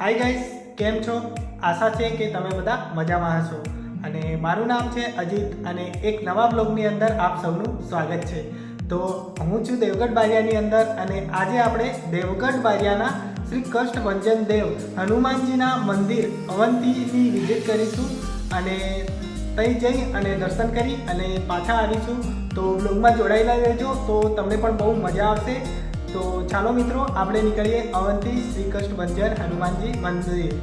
Hi guys, કેમ છો? આશા છે કે તમે બધા મજામાં હશો અને મારું નામ છે અજીત અને એક નવા બ્લોગની અંદર આપ સૌનું સ્વાગત છે। તો હું છું દેવગઢ બારિયાની અંદર અને આજે આપણે દેવગઢ બારિયાના શ્રી કષ્ટભંજન દેવ હનુમાનજીના મંદિર અવંતીની વિઝિટ કરીશું અને ત્યાં જઈ અને દર્શન કરી અને પાછા આવીશું। તો બ્લોગમાં જોડાયેલા રહેજો તો તમને પણ બહુ મજા આવશે। તો ચાલો મિત્રો, આપણે નીકળીએ અવંતી શ્રી કષ્ટભંજન હનુમાનજી મંદિર।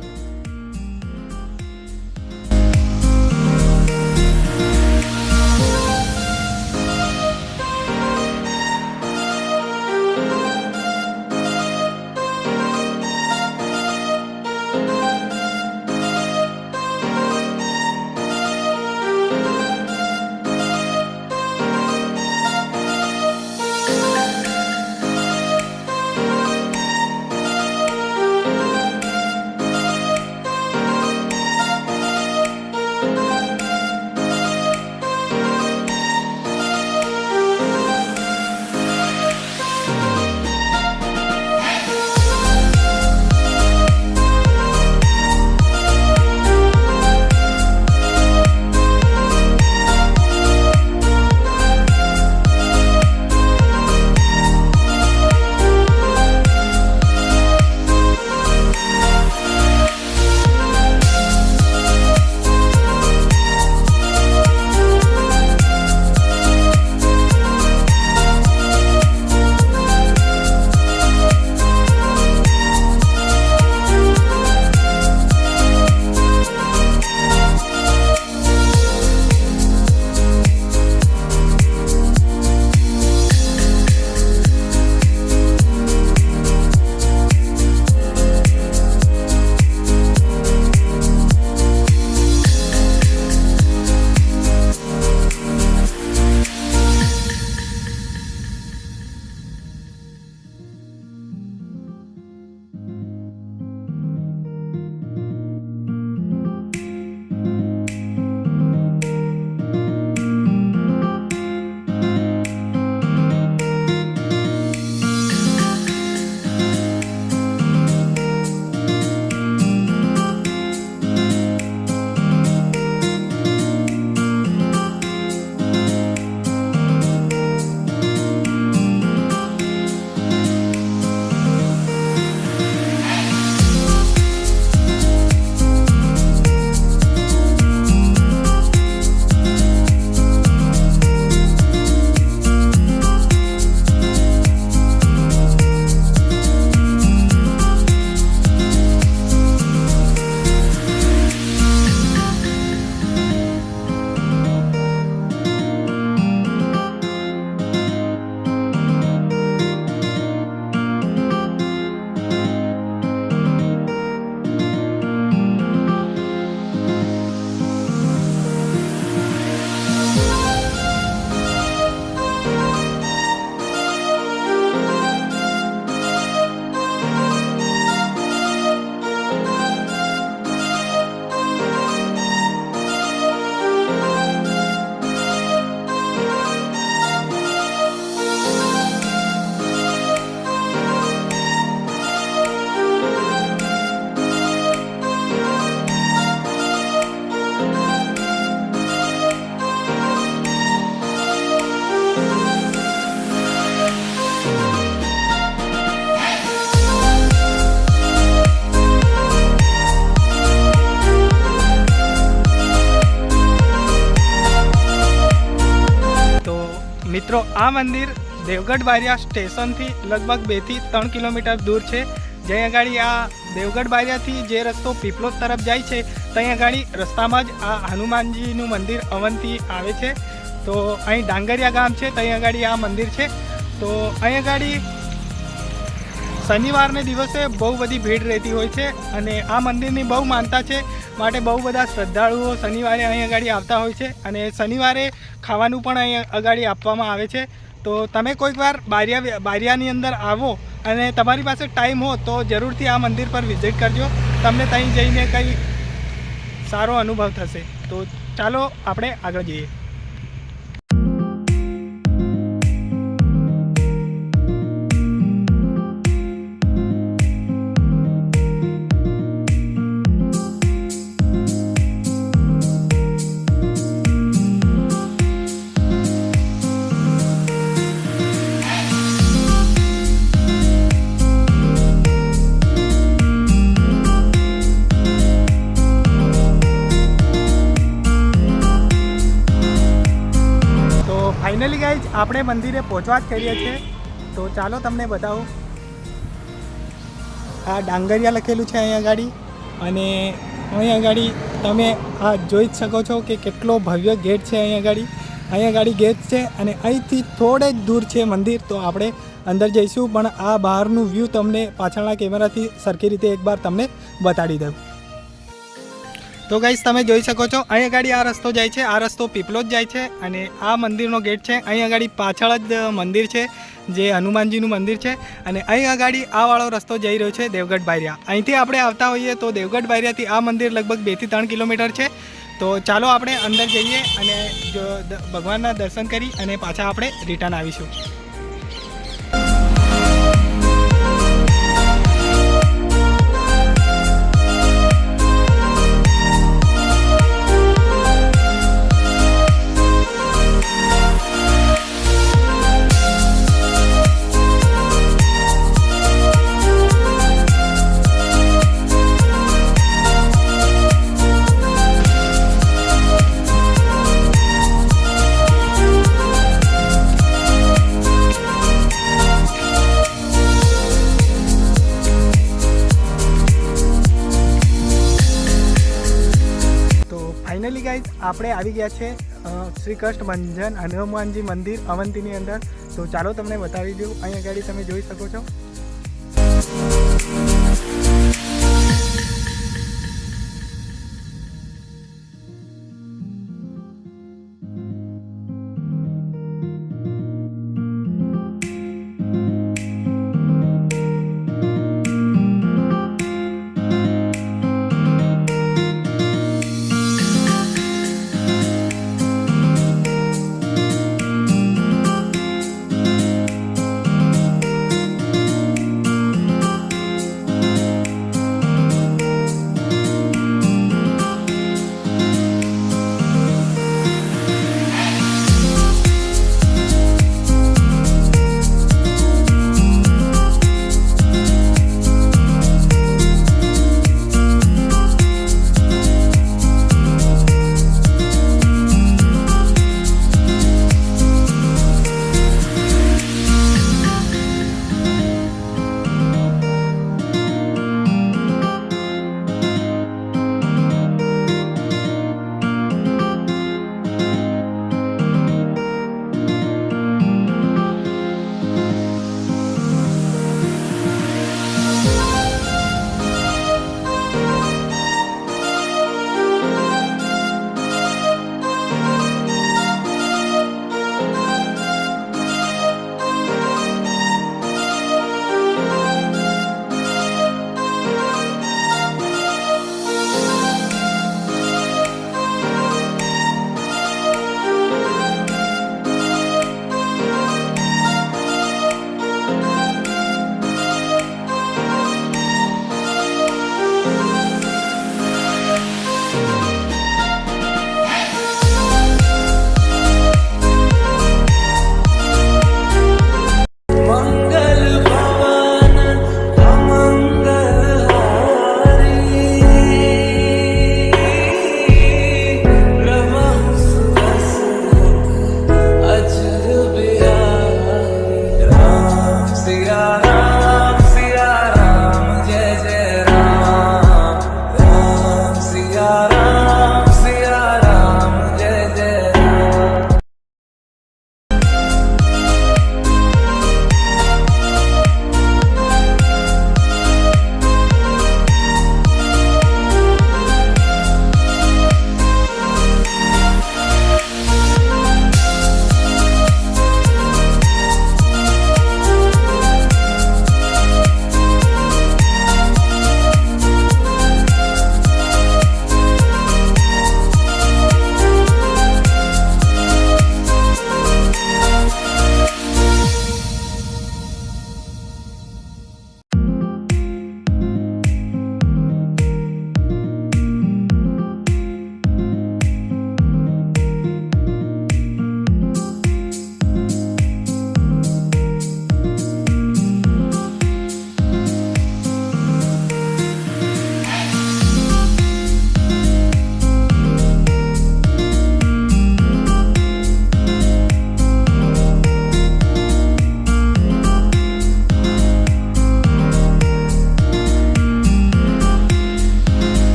મિત્રો, આ મંદિર દેવગઢ બારિયા સ્ટેશનથી લગભગ 2 થી 3 કિલોમીટર દૂર છે। જ્યાં આગળ આ દેવગઢ બારિયાથી જે રસ્તો પીપલોદ તરફ જાય છે ત્યાં આગળ રસ્તામાં જ આ હનુમાનજીનું મંદિર અવંતી આવે છે। તો અહીં ડાંગરિયા ગામ છે ત્યાં આગળ આ મંદિર છે। તો અહીં આગળ શનિવારને દિવસે બહુ બધી ભીડ રહેતી હોય છે અને આ મંદિરની બહુ માનતા છે, માટે બહુ બધા શ્રદ્ધાળુઓ શનિવારે અહીં આગળ આવતા હોય છે અને શનિવારે ખાવાનું પણ અહીં આગળ આપવામાં આવે છે। તો તમે કોઈક વાર બારિયાની અંદર આવો અને તમારી પાસે ટાઈમ હો તો જરૂરથી આ મંદિર પર વિઝિટ કરજો, તમને ત્યાં જઈને કંઈ સારો અનુભવ થશે। તો ચાલો આપણે આગળ જઈએ। આપણે મંદિરે પહોંચવા જ કરીએ છીએ. તો ચાલો તમને બતાવું. આ ડાંગરિયા લખેલું છે અહીંયા ગાડી, અને અહીંયા ગાડી તમે આ જોઈ જ શકો છો કે કેટલો ભવ્ય ગેટ છે અહીંયા ગાડી ગેટ છે. અને અહીંથી થોડે જ દૂર છે મંદિર. તો આપણે અંદર જઈશું, પણ આ બહારનું વ્યૂ તમને પાછળના કેમેરાથી સરખી રીતે એકવાર તમને બતાડી દઉં. તો ગાઈસ તમે જોઈ શકો છો અહીંયા ગાડી આ રસ્તો જાય છે, આ રસ્તો પીપલોદ જાય છે, અને આ મંદિરનો ગેટ છે. અહીંયા ગાડી પાછળ જ મંદિર છે જે હનુમાનજીનું મંદિર છે. અને અહીં આગળ આ વાળો રસ્તો જઈ રહ્યો છે દેવગઢ બારિયા. અહીંથી આપણે આવતા હોઈએ તો દેવગઢ બારિયાથી આ મંદિર લગભગ 2 થી 3 કિલોમીટર છે. તો ચાલો આપણે અંદર જઈએ અને જો ભગવાનના દર્શન કરી અને પાછા આપણે રિટર્ન આવીશું. ફાઇનલી ગાઈઝ આપણે આવી ગયા છે શ્રી કૃષ્ણ ભંજન હનુમાનજી મંદિર અવંતીની અંદર. તો ચાલો તમને બતાવી દઉં. અહીંયા ગાડી તમે જોઈ શકો છો.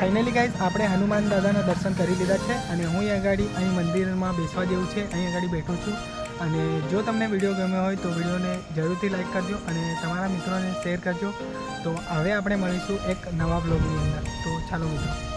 ફાઇનલી ગાઈઝ આપણે હનુમાન દાદાના દર્શન કરી લીધા છે અને હું અહીં મંદિરમાં બેસવા જેવું છે અહીં આગળ બેઠો છું. અને જો તમને વિડીયો ગમ્યો હોય તો વિડીયોને જરૂરથી લાઈક કરજો અને તમારા મિત્રોને શેર કરજો. તો હવે આપણે મળીશું એક નવા બ્લોગની અંદર. તો ચાલો મિત્રો.